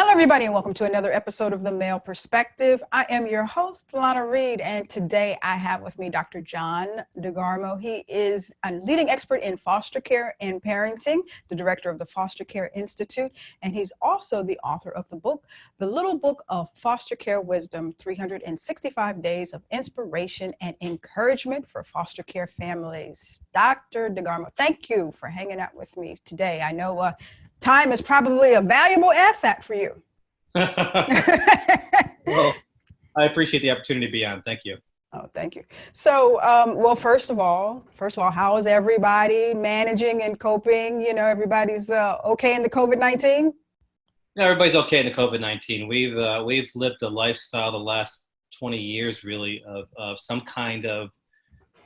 Hello, everybody, and welcome to another episode of the Male Perspective. I am your host, Lana Reid, and today I have with me Dr. John DeGarmo. He is a leading expert in foster care and parenting, the director of the Foster Care Institute, and he's also the author of the book, The Little Book of Foster Care Wisdom, 365 Days of Inspiration and Encouragement for Foster Care Families. Dr. DeGarmo, thank you for hanging out with me today. I know time is probably a valuable asset for you. Well, I appreciate the opportunity to be on. Thank you. Oh, thank you. So, well, first of all, how is everybody managing and coping? You know, everybody's okay in the COVID-19? Yeah, everybody's okay in the COVID-19. We've lived a lifestyle the last 20 years, really, of some kind of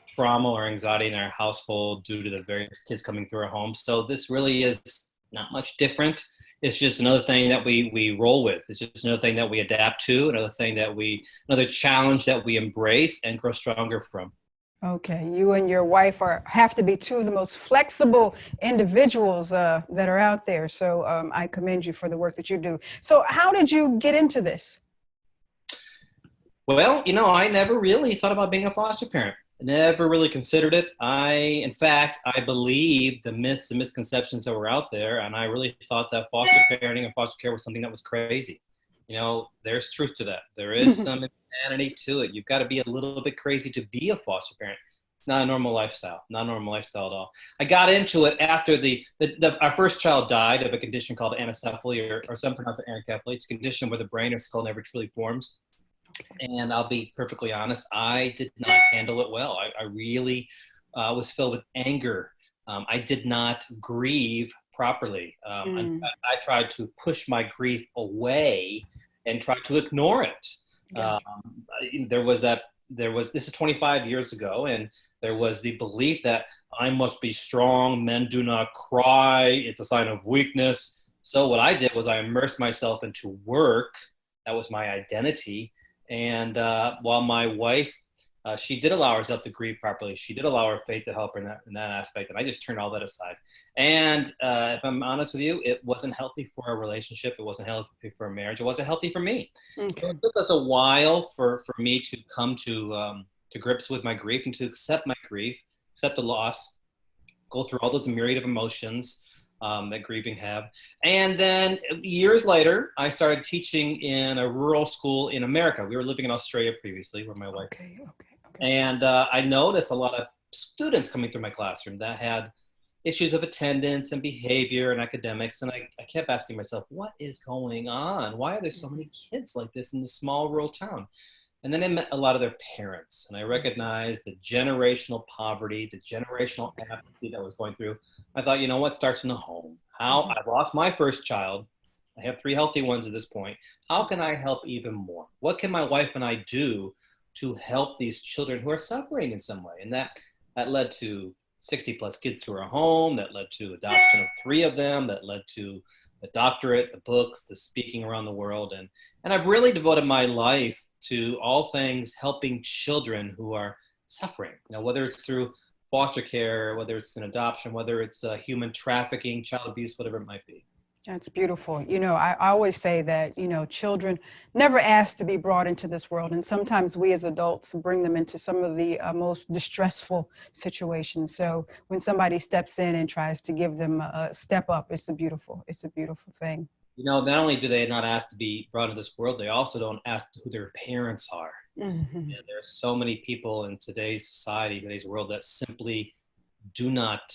trauma or anxiety in our household due to the various kids coming through our home. So this really is not much different. It's just another thing that we roll with. It's just another thing that we adapt to, another challenge that we embrace and grow stronger from. Okay, you and your wife have to be two of the most flexible individuals that are out there. So I commend you for the work that you do. So how did you get into this? Well, I never really thought about being a foster parent. Never really considered it. In fact, I believe the myths and misconceptions that were out there, and I really thought that foster parenting and foster care was something that was crazy. There's truth to that. There is some insanity to it. You've got to be a little bit crazy to be a foster parent. Not a normal lifestyle. Not a normal lifestyle at all. I got into it after our first child died of a condition called anencephaly, or some pronounce it anencephaly. It's a condition where the brain or skull never truly forms. And I'll be perfectly honest, I did not handle it well. I really was filled with anger. I did not grieve properly. In fact, I tried to push my grief away and try to ignore it. Gotcha. This is 25 years ago, and there was the belief that I must be strong. Men do not cry. It's a sign of weakness. So what I did was I immersed myself into work. That was my identity. And while my wife, she did allow herself to grieve properly. She did allow her faith to help her in that aspect. And I just turned all that aside. And if I'm honest with you, it wasn't healthy for our relationship. It wasn't healthy for our marriage. It wasn't healthy for me. Okay. So it took us a while for me to come to grips with my grief and to accept my grief, accept the loss, go through all those myriad of emotions that grieving have. And then years later, I started teaching in a rural school in America. We were living in Australia previously, where my wife. Okay. And I noticed a lot of students coming through my classroom that had issues of attendance and behavior and academics. And I kept asking myself, what is going on? Why are there so many kids like this in this small rural town? And then I met a lot of their parents, and I recognized the generational poverty, the generational apathy that was going through. I thought, what starts in the home? I lost my first child. I have 3 healthy ones at this point. How can I help even more? What can my wife and I do to help these children who are suffering in some way? And that led to 60 plus kids to our home. That led to adoption of 3 of them. That led to the doctorate, the books, the speaking around the world. And I've really devoted my life to all things helping children who are suffering, whether it's through foster care, whether it's an adoption, whether it's human trafficking, child abuse, whatever it might be. That's beautiful. I always say that, children never ask to be brought into this world. And sometimes we as adults bring them into some of the most distressful situations. So when somebody steps in and tries to give them a step up, it's a beautiful thing. Not only do they not ask to be brought into this world, they also don't ask who their parents are. Mm-hmm. And there are so many people in today's society, today's world, that simply do not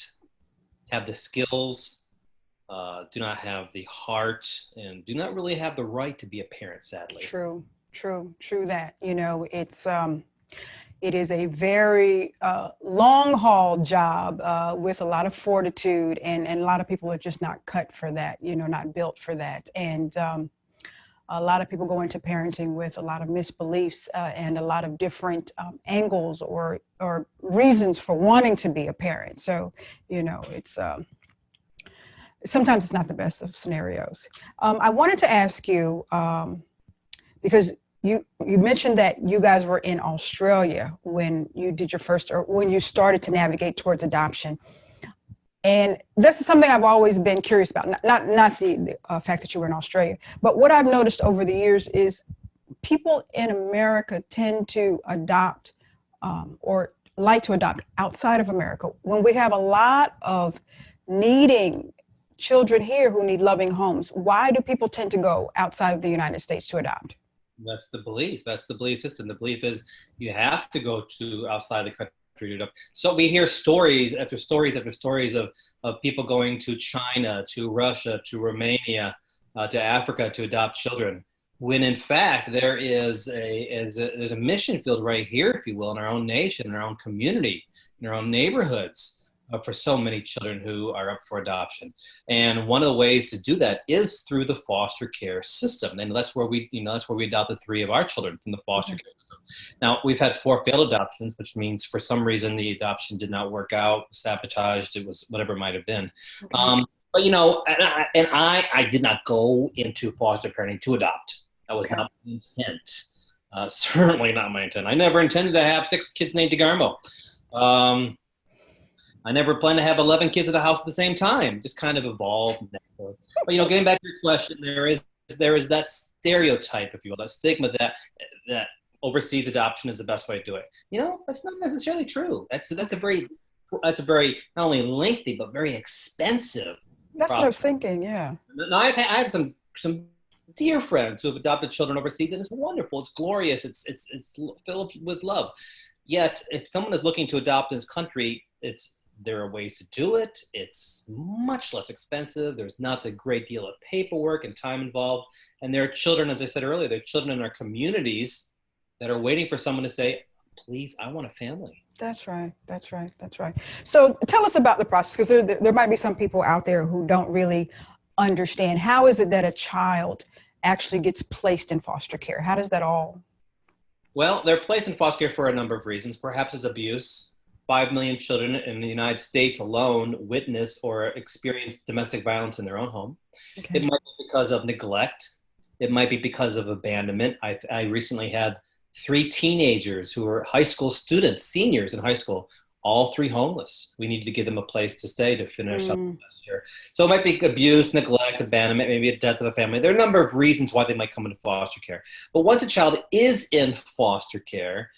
have the skills, do not have the heart, and do not really have the right to be a parent, sadly. True that. It is a very long haul job with a lot of fortitude, and a lot of people are just not cut for that, not built for that. And a lot of people go into parenting with a lot of misbeliefs and a lot of different angles or reasons for wanting to be a parent. So, it's sometimes it's not the best of scenarios. I wanted to ask you, because you mentioned that you guys were in Australia when you did your first, or when you started to navigate towards adoption. And this is something I've always been curious about, not the fact that you were in Australia, but what I've noticed over the years is people in America tend to adopt or like to adopt outside of America when we have a lot of needing children here who need loving homes. Why do people tend to go outside of the United States to adopt? That's the belief. That's the belief system. The belief is you have to go to outside the country to adopt. So we hear stories after stories after stories of people going to China, to Russia, to Romania, to Africa to adopt children. When in fact there's a mission field right here, if you will, in our own nation, in our own community, in our own neighborhoods, for so many children who are up for adoption. And one of the ways to do that is through the foster care system. And that's where that's where we adopted 3 of our children from the foster care system. Now, we've had 4 failed adoptions, which means for some reason the adoption did not work out, sabotaged, it was whatever it might have been. Okay. But I did not go into foster parenting to adopt. That was not my intent. Certainly not my intent. I never intended to have 6 kids named DeGarmo. I never planned to have 11 kids at the house at the same time. Just kind of evolved. But getting back to your question, there is that stereotype, if you will, that stigma that overseas adoption is the best way to do it. That's not necessarily true. That's a very not only lengthy but very expensive. That's what I was thinking. Yeah. Now I have some dear friends who have adopted children overseas, and it's wonderful. It's glorious. It's filled with love. Yet, if someone is looking to adopt in this country, there are ways to do it. It's much less expensive. There's not a great deal of paperwork and time involved. And there are children, as I said earlier, there are children in our communities that are waiting for someone to say, please, I want a family. That's right. That's right. That's right. So tell us about the process, because there might be some people out there who don't really understand. How is it that a child actually gets placed in foster care? How does that all? Well, they're placed in foster care for a number of reasons. Perhaps it's abuse. 5 million children in the United States alone witness or experience domestic violence in their own home. Okay. It might be because of neglect. It might be because of abandonment. I recently had 3 teenagers who were high school students, seniors in high school, all 3 homeless. We needed to give them a place to stay to finish up last year. So it might be abuse, neglect, abandonment, maybe a death of a family. There are a number of reasons why they might come into foster care. But once a child is in foster care,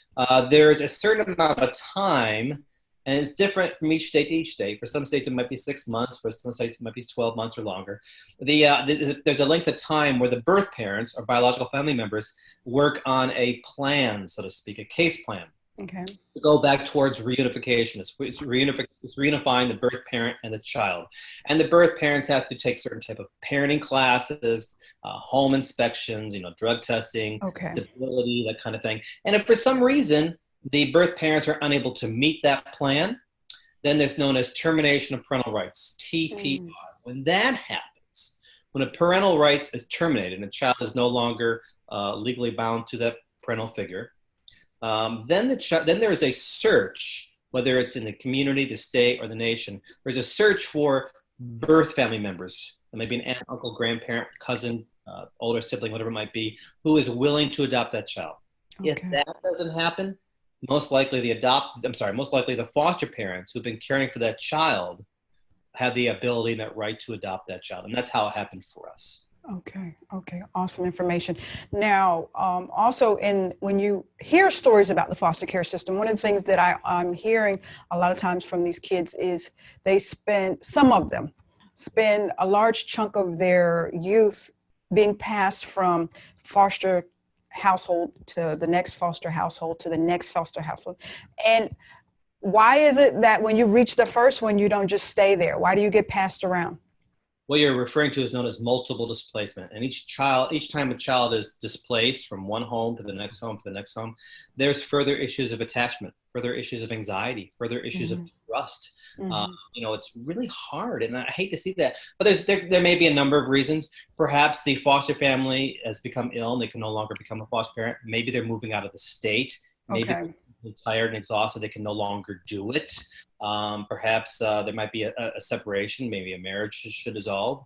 there's a certain amount of time, and it's different from each state to each state. For some states, it might be 6 months. For some states, it might be 12 months or longer. There's a length of time where the birth parents or biological family members work on a plan, so to speak, a case plan. Okay. To go back towards reunification. It's reunifying the birth parent and the child. And the birth parents have to take certain type of parenting classes, home inspections, drug testing, stability, that kind of thing. And if for some reason the birth parents are unable to meet that plan, then there's known as termination of parental rights, TPR. When that happens, when a parental rights is terminated and a child is no longer legally bound to that parental figure, then there is a search, whether it's in the community, the state, or the nation. There's a search for birth family members. It may be an aunt, uncle, grandparent, cousin, older sibling, whatever it might be, who is willing to adopt that child. Okay. If that doesn't happen, most likely the foster parents who've been caring for that child have the ability and that right to adopt that child. And that's how it happened for us. Okay. Awesome information. Now, also when you hear stories about the foster care system, one of the things that I'm hearing a lot of times from these kids is some of them spend a large chunk of their youth being passed from foster household to the next foster household to the next foster household. And why is it that when you reach the first one, you don't just stay there? Why do you get passed around? What you're referring to is known as multiple displacement. And each time a child is displaced from one home to the next home to the next home, there's further issues of attachment, further issues of anxiety, further issues of trust. It's really hard, and I hate to see that. But there may be a number of reasons. Perhaps the foster family has become ill and they can no longer become a foster parent. Maybe they're moving out of the state. Maybe they're tired and exhausted, they can no longer do it. Perhaps there might be a separation, maybe a marriage should dissolve.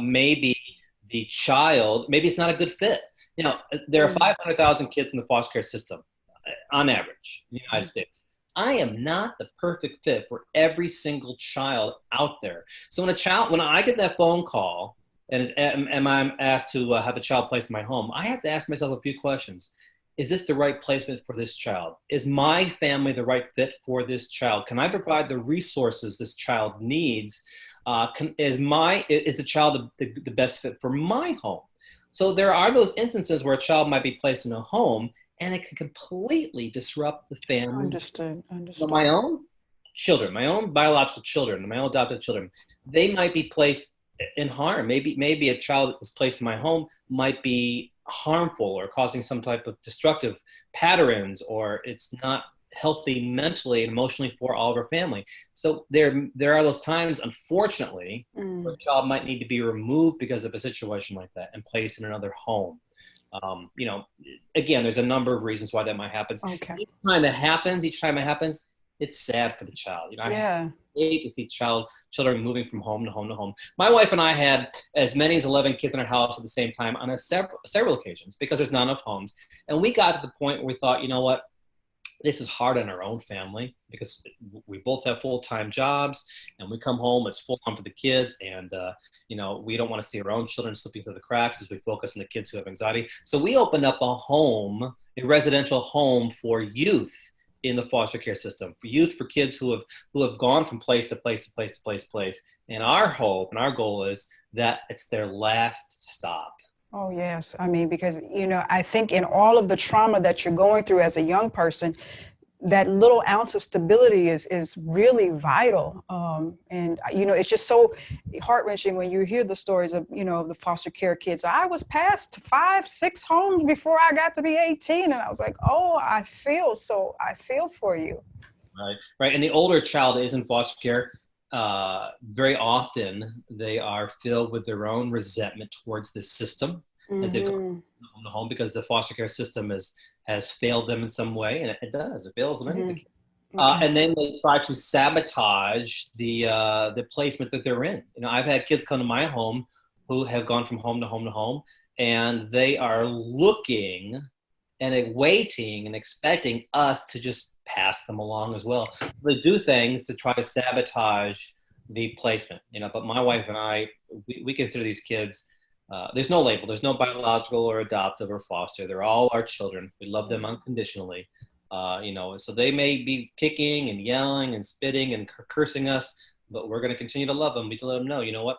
Maybe the child, maybe it's not a good fit. There are 500,000 kids in the foster care system on average in the United States. I am not the perfect fit for every single child out there. So when I get that phone call am I asked to have a child placed in my home, I have to ask myself a few questions. Is this the right placement for this child? Is my family the right fit for this child? Can I provide the resources this child needs? Is the child the best fit for my home? So there are those instances where a child might be placed in a home and it can completely disrupt the family. Understood. My Understood. own children, my own biological children, my own adopted children, they might be placed in harm. Maybe a child that was placed in my home might be harmful or causing some type of destructive patterns, or it's not healthy mentally and emotionally for all of our family. So there are those times, unfortunately, where Mm. a child might need to be removed because of a situation like that and placed in another home. You know, again, there's a number of reasons why that might happen. Okay. Each time it happens, it's sad for the child. You know, I Yeah. hate to see children moving from home to home to home. My wife and I had as many as 11 kids in our house at the same time on several occasions because there's not enough homes. And we got to the point where we thought, you know what, this is hard on our own family because we both have full-time jobs and we come home, it's full on for the kids. And, you know, we don't want to see our own children slipping through the cracks as we focus on the kids who have anxiety. So we opened up a residential home for youth in the foster care system, for youth, for kids who have gone from place to place to place to place to place. And our hope and our goal is that it's their last stop. Oh, yes. I mean, because, I think in all of the trauma that you're going through as a young person, that little ounce of stability is really vital. And, it's just so heart-wrenching when you hear the stories of, the foster care kids. I was passed 5, 6 homes before I got to be 18. And I was like, oh, I feel for you. Right, right. And the older child is in foster care. Very often, they are filled with their own resentment towards the system as they go Mm-hmm. home to home because the foster care system has failed them in some way, and it does. It fails many of the Mm-hmm. kids. Okay. And then they try to sabotage the placement that they're in. You know, I've had kids come to my home who have gone from home to home to home, and they are looking and waiting and expecting us to just pass them along as well. They do things to try to sabotage the placement, you know. But my wife and I, we consider these kids. There's no label. There's no biological or adoptive or foster. They're all our children. We love them unconditionally. You know, so they may be kicking and yelling and spitting and cursing us, but we're going to continue to love them. We to let them know, you know what,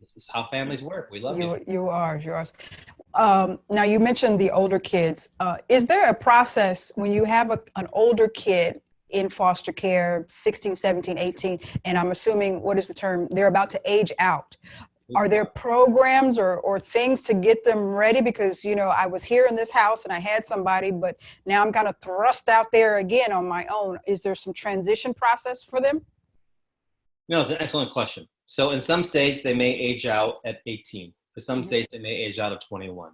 this is how families work. We love you. You are yours. Now you mentioned the older kids. Is there a process when you have an older kid in foster care, 16, 17, 18, and I'm assuming, what is the term? They're about to age out. Are there programs or things to get them ready? Because, I was here in this house and I had somebody, but now I'm kind of thrust out there again on my own. Is there some transition process for them? No, it's an excellent question. So in some states, they may age out at 18. For some Mhm. states, they may age out at 21.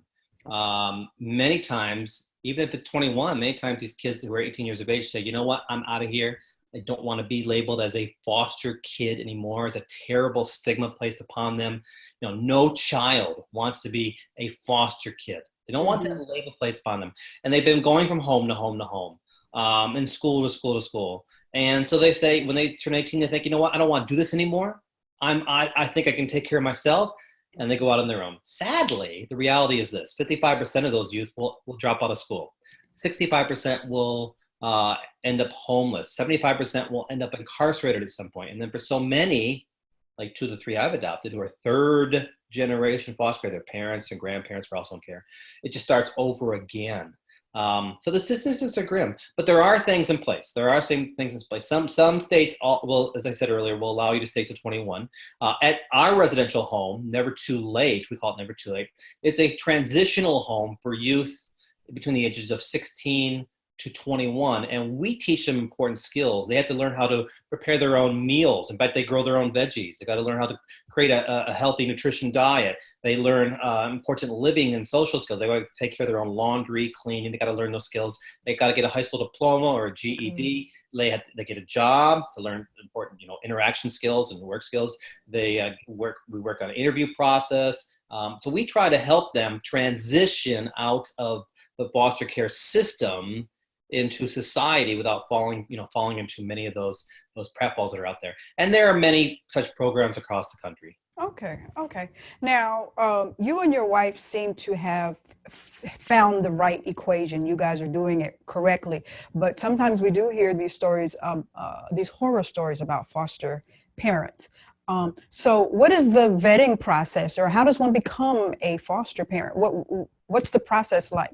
Many times, even if it's 21, many times these kids who are 18 years of age say, you know what, I'm out of here. I don't want to be labeled as a foster kid anymore. It's a terrible stigma placed upon them. You know, no child wants to be a foster kid. They don't want that Mhm. label placed upon them. And they've been going from home to home to home, and school to school to school. And so they say when they turn 18, they think, you know what, I don't want to do this anymore. I think I can take care of myself. And they go out on their own. Sadly, the reality is this: 55% of those youth will drop out of school. 65% will end up homeless. 75% will end up incarcerated at some point. And then for so many, like 2 to 3 I've adopted, who are third generation foster care, their parents and grandparents were also in care, it just starts over again. So the statistics are grim, but there are things in place. There are things in place. Some states will, as I said earlier, will allow you to stay to 21. At our residential home, Never Too Late, we call it Never Too Late. It's a transitional home for youth between the ages of 16 to 21, and we teach them important skills. They have to learn how to prepare their own meals. In fact, they grow their own veggies. They got to learn how to create a healthy nutrition diet. They learn important living and social skills. They got to take care of their own laundry, cleaning. They got to learn those skills. They got to get a high school diploma or a GED. They get a job to learn important, interaction skills and work skills. We work on an interview process. So we try to help them transition out of the foster care system into society without falling into many of those pratfalls that are out there. And there are many such programs across the country. Okay, okay. Now, you and your wife seem to have found the right equation. You guys are doing it correctly. But sometimes we do hear these stories, these horror stories about foster parents. So what is the vetting process, or how does one become a foster parent? What's the process like?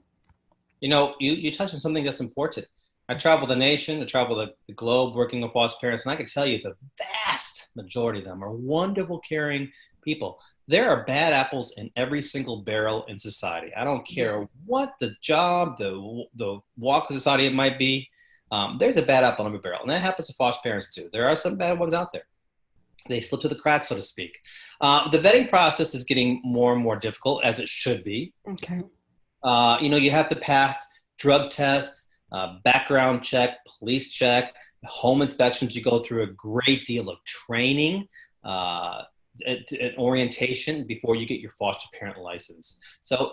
You touched on something that's important. I travel the nation, I travel the globe working with foster parents, and I can tell you the vast majority of them are wonderful, caring people. There are bad apples in every single barrel in society. I don't care what the job, the walk of society it might be. There's a bad apple in every barrel, and that happens to foster parents too. There are some bad ones out there. They slip through the cracks, so to speak. The vetting process is getting more and more difficult, as it should be. Okay. You have to pass drug tests, background check, police check, home inspections. You go through a great deal of training, and orientation before you get your foster parent license. So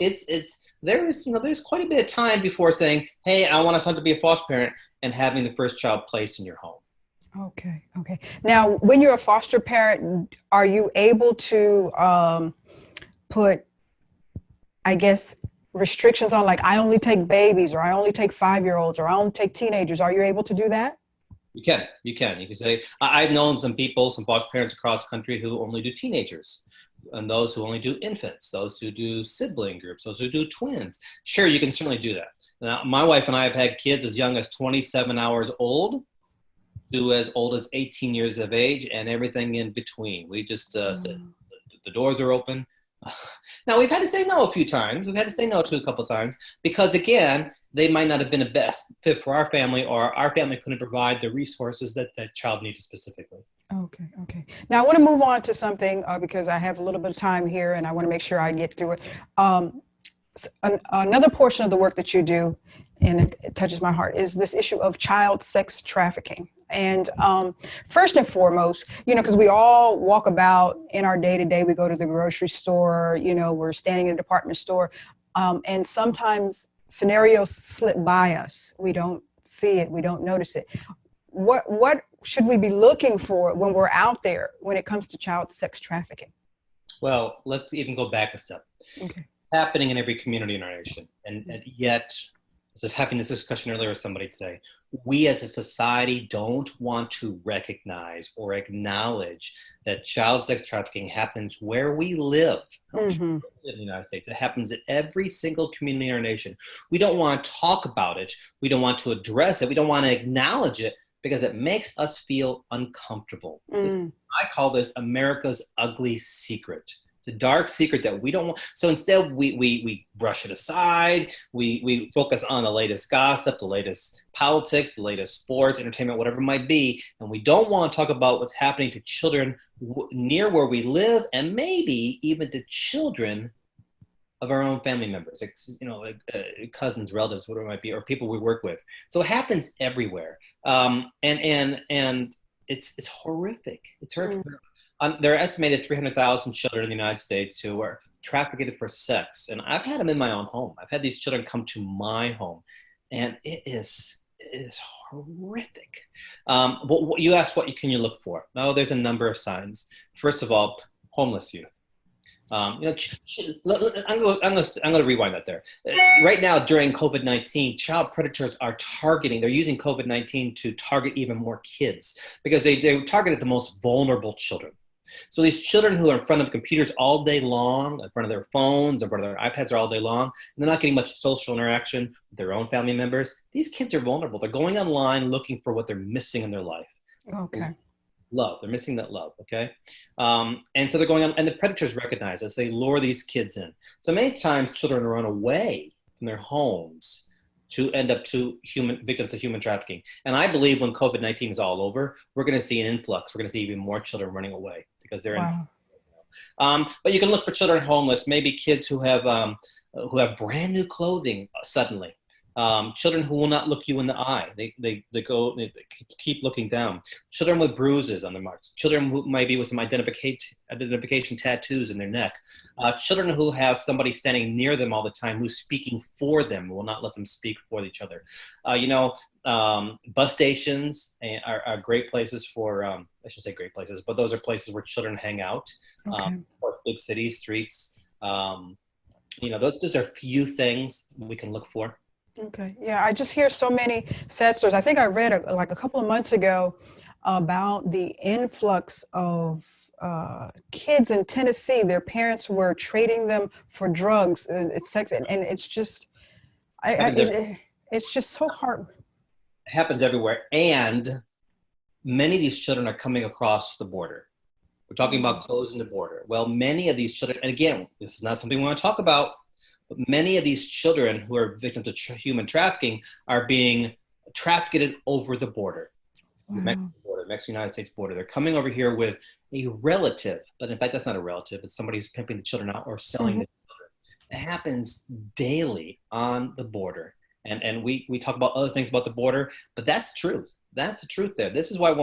there's quite a bit of time before saying, hey, I want a son to be a foster parent, and having the first child placed in your home. Okay, okay. Now, when you're a foster parent, are you able to put, I guess, restrictions on, like, I only take babies, or I only take 5-year-olds, or I only take teenagers? Are you able to do that? You can say, I've known some foster parents across the country who only do teenagers, and those who only do infants, those who do sibling groups, those who do twins. Sure, you can certainly do that. Now, my wife and I have had kids as young as 27 hours old to as old as 18 years of age, and everything in between. We just said the doors are open. Now, we've had to say no a few times. We've had to say no to a couple of times because, again, they might not have been the best fit for our family, or our family couldn't provide the resources that that child needed specifically. Okay, okay. Now, I want to move on to something because I have a little bit of time here and I want to make sure I get through it. Another portion of the work that you do, and it touches my heart, is this issue of child sex trafficking. And first and foremost, because we all walk about in our day to day, we go to the grocery store, we're standing in a department store, and sometimes scenarios slip by us. We don't see it, we don't notice it. What should we be looking for when we're out there when it comes to child sex trafficking? Well, let's even go back a step. Okay. Happening in every community in our nation, and yet, I was having this discussion earlier with somebody today. We as a society don't want to recognize or acknowledge that child sex trafficking happens where we live. In the United States. It happens in every single community in our nation. We don't want to talk about it. We don't want to address it. We don't want to acknowledge it because it makes us feel uncomfortable. I call this America's ugly secret. It's a dark secret that we don't want. So instead, we brush it aside. We focus on the latest gossip, the latest politics, the latest sports, entertainment, whatever it might be. And we don't want to talk about what's happening to children near where we live, and maybe even to children of our own family members, like cousins, relatives, whatever it might be, or people we work with. So it happens everywhere. And it's horrific. It's horrific. There are estimated 300,000 children in the United States who are trafficked for sex. And I've had them in my own home. I've had these children come to my home, and it is horrific. But you asked, what can you look for? Oh, there's a number of signs. First of all, homeless youth. I'm going to rewind that there. Right now, during COVID-19, child predators are targeting. They're using COVID-19 to target even more kids because they targeted the most vulnerable children. So these children who are in front of computers all day long, in front of their phones, in front of their iPads all day long, and they're not getting much social interaction with their own family members. These kids are vulnerable. They're going online looking for what they're missing in their life. Okay. Love. They're missing that love. Okay. And so they're going on, and the predators recognize this. They lure these kids in. So many times children run away from their homes to end up victims of human trafficking. And I believe when COVID-19 is all over, we're going to see an influx. We're going to see even more children running away because they're in. But you can look for children homeless, maybe kids who have brand new clothing suddenly. Children who will not look you in the eye. They keep looking down. Children with bruises on their marks. Children who maybe with some identification tattoos in their neck. Children who have somebody standing near them all the time who's speaking for them, will not let them speak for each other. Bus stations are great places for, I should say great places, but those are places where children hang out. Okay. Or big cities, streets. Those are a few things we can look for. Okay. Yeah, I just hear so many sad stories. I think I read like a couple of months ago about the influx of kids in Tennessee. Their parents were trading them for drugs, it's sex, and it's just, it's just so hard. It happens everywhere, and many of these children are coming across the border. We're talking about closing the border. Well, many of these children, and again, this is not something we want to talk about, but many of these children who are victims of human trafficking are being trafficked over the border, the Mexican border, Mexican-United States border. They're coming over here with a relative, but in fact, that's not a relative. It's somebody who's pimping the children out or selling the children. It happens daily on the border. And we talk about other things about the border, but that's truth. That's the truth there. This is why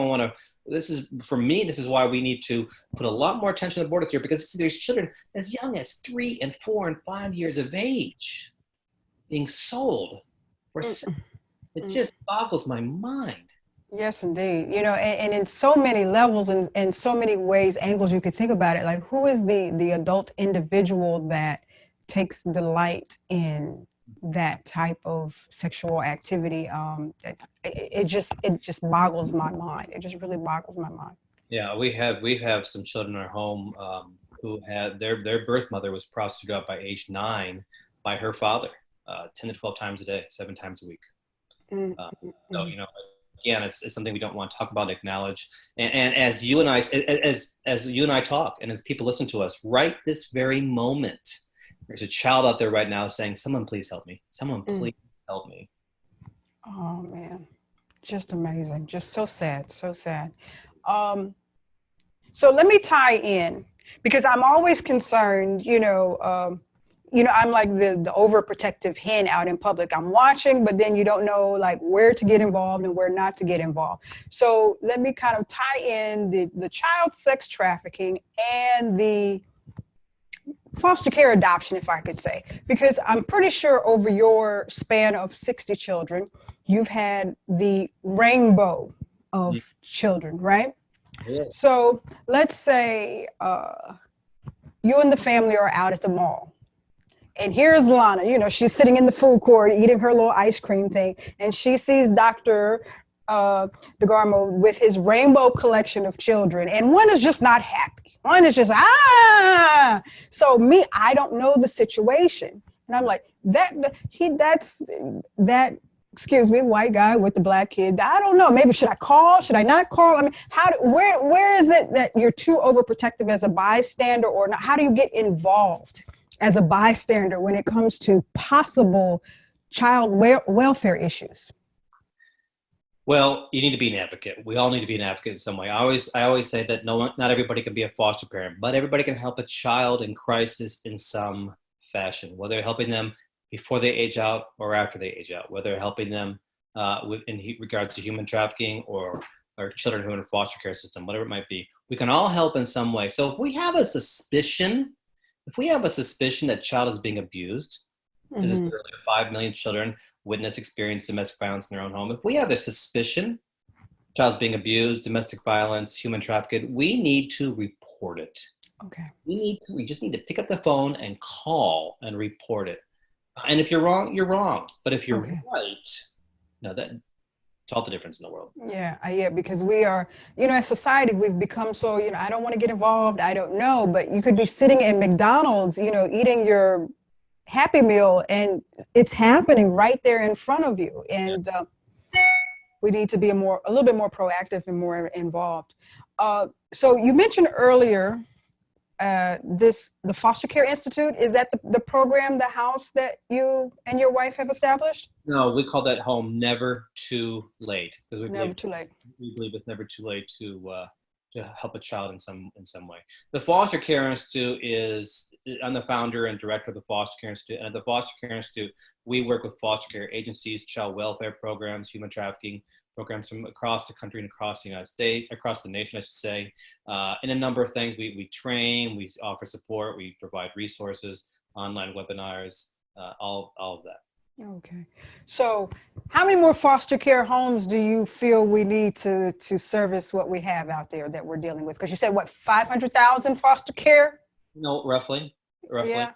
this is why we need to put a lot more attention to the border here, because there's children as young as 3 and 4 and 5 years of age being sold for sex. It just boggles my mind. Yes, indeed. And in so many levels and so many ways, angles you could think about it, like who is the adult individual that takes delight in that type of sexual activity? It just boggles my mind. It just really boggles my mind. Yeah, we have some children in our home who had their birth mother was prostituted out by age 9 by her father, 10 to 12 times a day, 7 times a week. So again, it's something we don't want to talk about, acknowledge. And as you and I talk, and as people listen to us, right this very moment, there's a child out there right now saying, "Someone please help me. Someone please help me." Oh man, just amazing. Just so sad, so sad. So let me tie in, because I'm always concerned, I'm like the overprotective hen out in public. I'm watching, but then you don't know like where to get involved and where not to get involved. So let me kind of tie in the child sex trafficking and the foster care adoption, if I could say, because I'm pretty sure over your span of 60 children, you've had the rainbow of children, right? Yeah. So let's say you and the family are out at the mall. And here's Lana, she's sitting in the food court eating her little ice cream thing. And she sees Dr. DeGarmo with his rainbow collection of children. And one is just not happy. One is just, So I don't know the situation. And I'm like, excuse me, white guy with the black kid. I don't know. Maybe should I call? Should I not call? I mean, where is it that you're too overprotective as a bystander or not? How do you get involved as a bystander when it comes to possible child welfare issues? Well, you need to be an advocate. We all need to be an advocate in some way. I always say that not everybody can be a foster parent, but everybody can help a child in crisis in some fashion, whether helping them before they age out or after they age out, whether helping them in regards to human trafficking or children who are in a foster care system, whatever it might be. We can all help in some way. So if we have a suspicion that child is being abused, this is earlier, 5 million children experience domestic violence in their own home. If we have a suspicion child's being abused, domestic violence, human trafficking, we need to report it. Okay. We just need to pick up the phone and call and report it. And if you're wrong, you're wrong. But if you're right, that's all the difference in the world. Yeah, because we are, as society, we've become so, I don't want to get involved. I don't know, but you could be sitting at McDonald's, eating your Happy Meal, and it's happening right there in front of you. And we need to be a little bit more proactive and more involved. So you mentioned earlier the Foster Care Institute. Is that the program, the house that you and your wife have established? No, we call that home Never Too Late, because we Never Too Late. We believe it's never too late to help a child in some way. The Foster Care Institute is, I'm the founder and director of the Foster Care Institute. And at the Foster Care Institute, we work with foster care agencies, child welfare programs, human trafficking programs from across the country and across the United States, across the nation, I should say, in a number of things. We train, we offer support, we provide resources, online webinars, all of that. Okay. So how many more foster care homes do you feel we need to service what we have out there that we're dealing with? Because you said, what, 500,000 foster care? No, roughly. Yeah.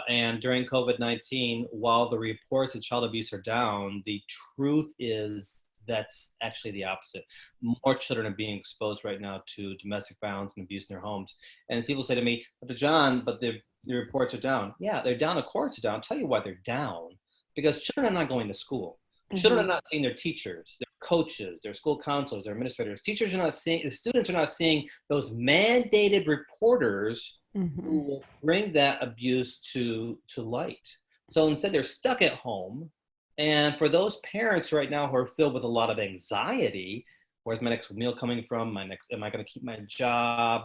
And during COVID-19, while the reports of child abuse are down, the truth is that's actually the opposite. More children are being exposed right now to domestic violence and abuse in their homes. And people say to me, Dr. John, but the reports are down. Yeah, they're down. Of course they're down. I'll tell you why they're down. Because children are not going to school. Children are not seeing their teachers, their coaches, their school counselors, their administrators. Teachers are not seeing, the students are not seeing those mandated reporters who will bring that abuse to light. So instead, they're stuck at home. And for those parents right now who are filled with a lot of anxiety, where's my next meal coming from? Am I going to keep my job?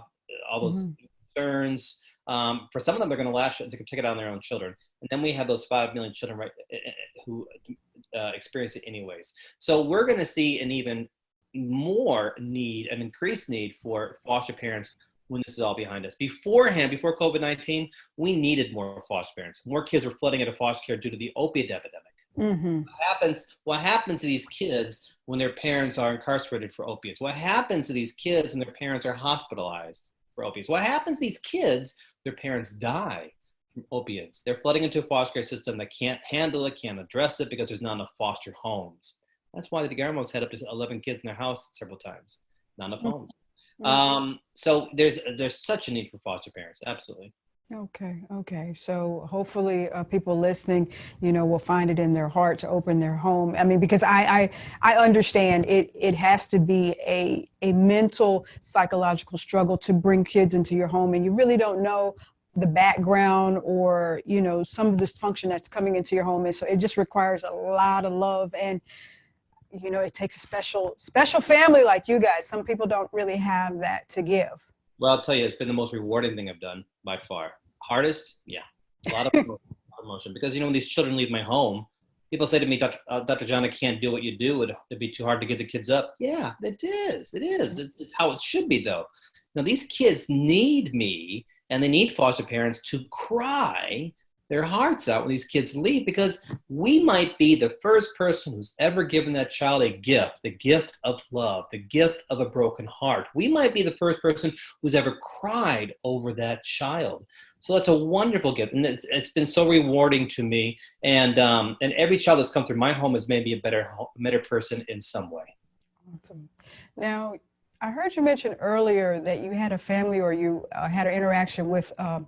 All those concerns. For some of them, they're going to take it out on their own children. And then we have those 5 million children who experience it anyways. So we're going to see an even more need, an increased need for foster parents when this is all behind us. Beforehand, before COVID-19, we needed more foster parents. More kids were flooding into foster care due to the opiate epidemic. What happens to these kids when their parents are incarcerated for opiates? What happens to these kids when their parents are hospitalized for opiates? What happens to these kids, their parents die from opiates? They're flooding into a foster care system that can't handle it, can't address it because there's not enough foster homes. That's why the DeGarmos had up to 11 kids in their house several times. Not enough homes. So there's such a need for foster parents. Absolutely. Okay. So hopefully people listening, will find it in their heart to open their home. I mean, because I understand it has to be a mental, psychological struggle to bring kids into your home, and you really don't know the background or, some of the dysfunction that's coming into your home. And so it just requires a lot of love, and it takes a special family like you guys. Some people don't really have that to give. Well, I'll tell you, it's been the most rewarding thing I've done by far. Hardest? Yeah. A lot of emotion. Because, when these children leave my home, people say to me, Dr. John, I can't do what you do. It'd be too hard to get the kids up. Yeah, it is. It is. It's how it should be, though. These kids need me, and they need foster parents to cry their hearts out when these kids leave, because we might be the first person who's ever given that child a gift, the gift of love, the gift of a broken heart. We might be the first person who's ever cried over that child. So that's a wonderful gift, and it's been so rewarding to me. And every child that's come through my home has made me a better person in some way. Awesome. Now, I heard you mention earlier that you had a family, or you had an interaction with a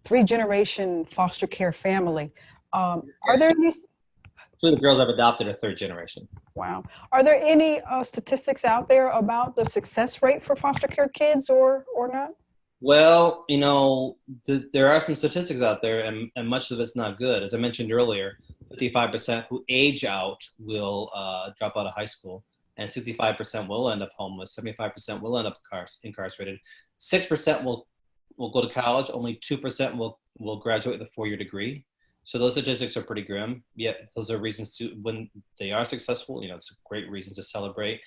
3-generation foster care family. Are there any? Two of the girls I've adopted are 3rd generation. Wow. Are there any statistics out there about the success rate for foster care kids, or not? Well, there are some statistics out there, and much of it's not good. As I mentioned earlier, 55% who age out will drop out of high school, and 65% will end up homeless. 75% will end up incarcerated. 6% will go to college. Only 2% will graduate with a 4-year degree. So those statistics are pretty grim. Yet those are reasons to, when they are successful, it's a great reason to celebrate.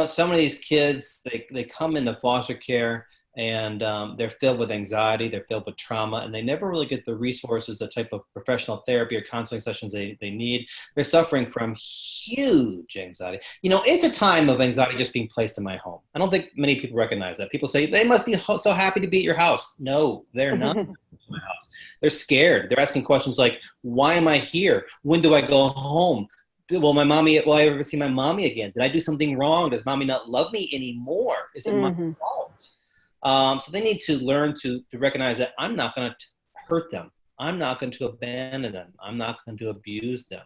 Some of these kids, they come into foster care, and they're filled with anxiety, they're filled with trauma, and they never really get the resources, the type of professional therapy or counseling sessions they need. They're suffering from huge anxiety. It's a time of anxiety just being placed in my home. I don't think many people recognize that. People say, they must be so happy to be at your house. No, they're not at my house. They're scared. They're asking questions like, why am I here? When do I will I ever see my mommy again? Did I do something wrong? Does mommy not love me anymore? Is it my fault? So they need to learn to recognize that I'm not going to hurt them. I'm not going to abandon them. I'm not going to abuse them.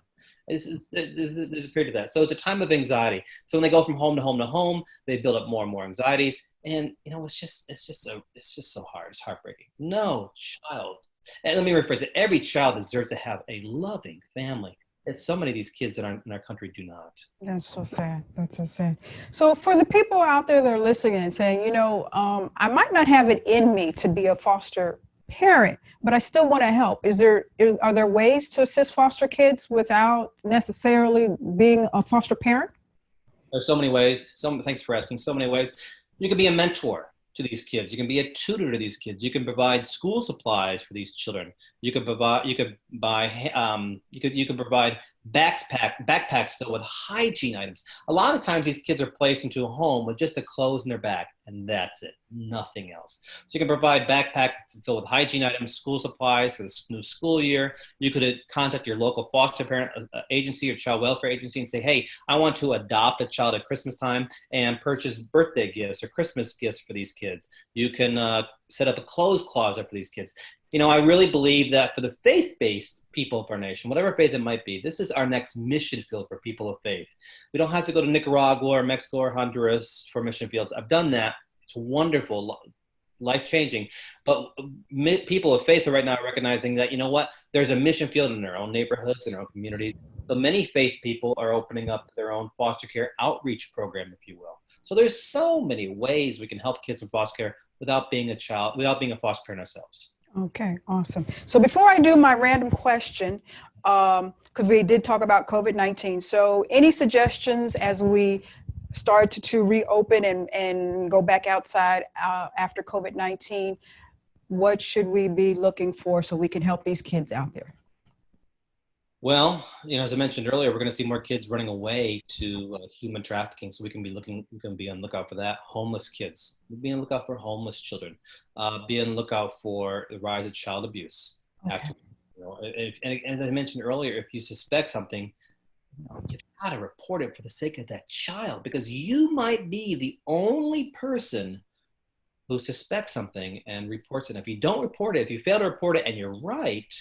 There's a period of that. So it's a time of anxiety. So when they go from home to home to home, they build up more and more anxieties. And, it's just so hard. It's heartbreaking. No child. And let me rephrase it. Every child deserves to have a loving family. It's so many of these kids in our country do not. That's so sad. That's so sad. So for the people out there that are listening and saying, I might not have it in me to be a foster parent, but I still want to help. Are there ways to assist foster kids without necessarily being a foster parent? There's so many ways. Thanks for asking. So many ways. You can be a mentor to these kids. You can be a tutor to these kids. You can provide school supplies for these children. You can provide. You could buy. You could provide backpacks filled with hygiene items. A lot of times, these kids are placed into a home with just the clothes in their back, and that's it. Nothing else. So you can provide backpack filled with hygiene items, school supplies for the new school year. You could contact your local foster parent agency or child welfare agency and say, hey, I want to adopt a child at Christmas time and purchase birthday gifts or Christmas gifts for these kids. You can set up a clothes closet for these kids. I really believe that for the faith-based people of our nation, whatever faith it might be, this is our next mission field for people of faith. We don't have to go to Nicaragua or Mexico or Honduras for mission fields. I've done that. It's wonderful, life-changing. But people of faith are right now recognizing that, there's a mission field in their own neighborhoods, in their own communities. So many faith people are opening up their own foster care outreach program, if you will. So there's so many ways we can help kids in foster care without being a foster parent ourselves. Okay, awesome. So before I do my random question, because we did talk about COVID-19, so any suggestions as we start to reopen and go back outside after COVID-19, what should we be looking for so we can help these kids out there? Well, as I mentioned earlier, we're going to see more kids running away to human trafficking, so we can be on lookout for that. Homeless kids, be on lookout for homeless children, be on lookout for the rise of child abuse. Okay. And as I mentioned earlier, if you suspect something, you've got to report it for the sake of that child, because you might be the only person who suspects something and reports it. And if you don't report it, if you fail to report it and you're right,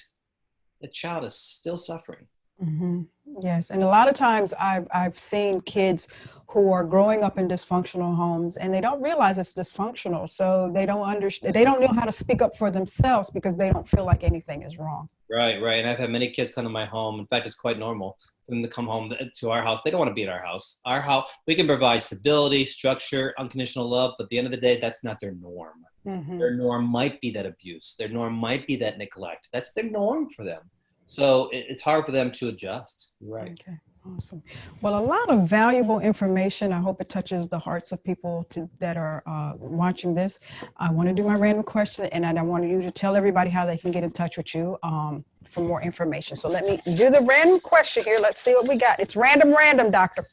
the child is still suffering. Mm-hmm. Yes, and a lot of times I've seen kids who are growing up in dysfunctional homes and they don't realize it's dysfunctional, so they don't understand. They don't know how to speak up for themselves because they don't feel like anything is wrong. Right. And I've had many kids come to my home. In fact, it's quite normal for them to come home to our house. They don't want to be at our house. Our house, we can provide stability, structure, unconditional love, but at the end of the day, that's not their norm. Mm-hmm. Their norm might be that abuse. Their norm might be that neglect. That's their norm for them. So it's hard for them to adjust. Right. Okay. Awesome. Well, a lot of valuable information. I hope it touches the hearts of people that are watching this. I want to do my random question, and I want you to tell everybody how they can get in touch with you for more information. So let me do the random question here. Let's see what we got. It's random, doctor.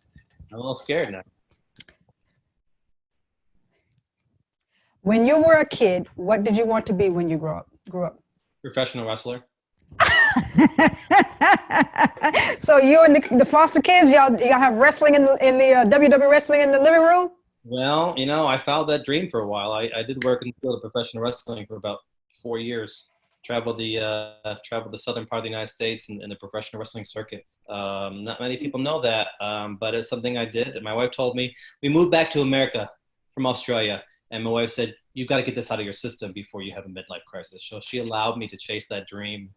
I'm a little scared now. When you were a kid, what did you want to be when you grew up? Professional wrestler. So you and the foster kids, y'all have wrestling in the WWE wrestling in the living room? Well, I followed that dream for a while. I did work in the field of professional wrestling for about 4 years. Traveled the southern part of the United States in the professional wrestling circuit. Not many people know that, but it's something I did. And my wife told me, we moved back to America from Australia, and my wife said, you've got to get this out of your system before you have a midlife crisis. So she allowed me to chase that dream.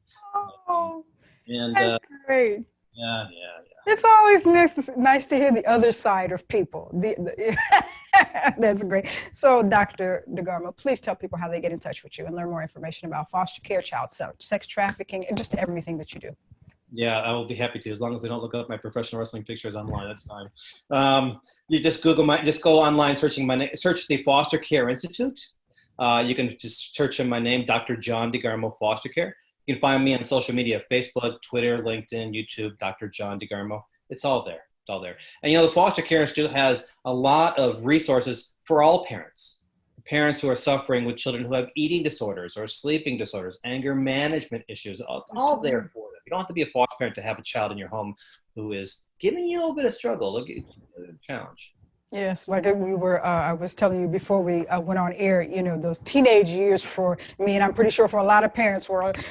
Oh, and that's great. Yeah. It's always nice to hear the other side of people. That's great. So, Dr. DeGarmo, please tell people how they get in touch with you and learn more information about foster care, child sex trafficking, and just everything that you do. Yeah, I will be happy to, as long as they don't look up my professional wrestling pictures online. That's fine. You just go online, search the Foster Care Institute. You can just search in my name, Dr. John DeGarmo Foster Care. You can find me on social media, Facebook, Twitter, LinkedIn, YouTube, Dr. John DeGarmo. It's all there. And the Foster Care Institute has a lot of resources for all parents who are suffering with children who have eating disorders or sleeping disorders, anger management issues, all there for them. You don't have to be a foster parent to have a child in your home who is giving you a little bit of struggle, a challenge. Yes, like I was telling you before we went on air, those teenage years for me, and I'm pretty sure for a lot of parents were like,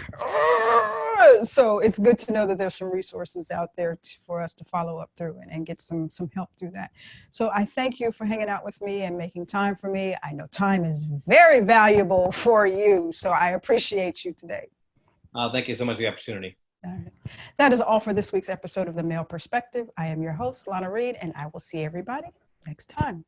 so it's good to know that there's some resources out there for us to follow up through and get some help through that. So I thank you for hanging out with me and making time for me. I know time is very valuable for you, so I appreciate you today. Thank you so much for the opportunity. All right. That is all for this week's episode of The Male Perspective. I am your host, Lana Reid, and I will see everybody next time.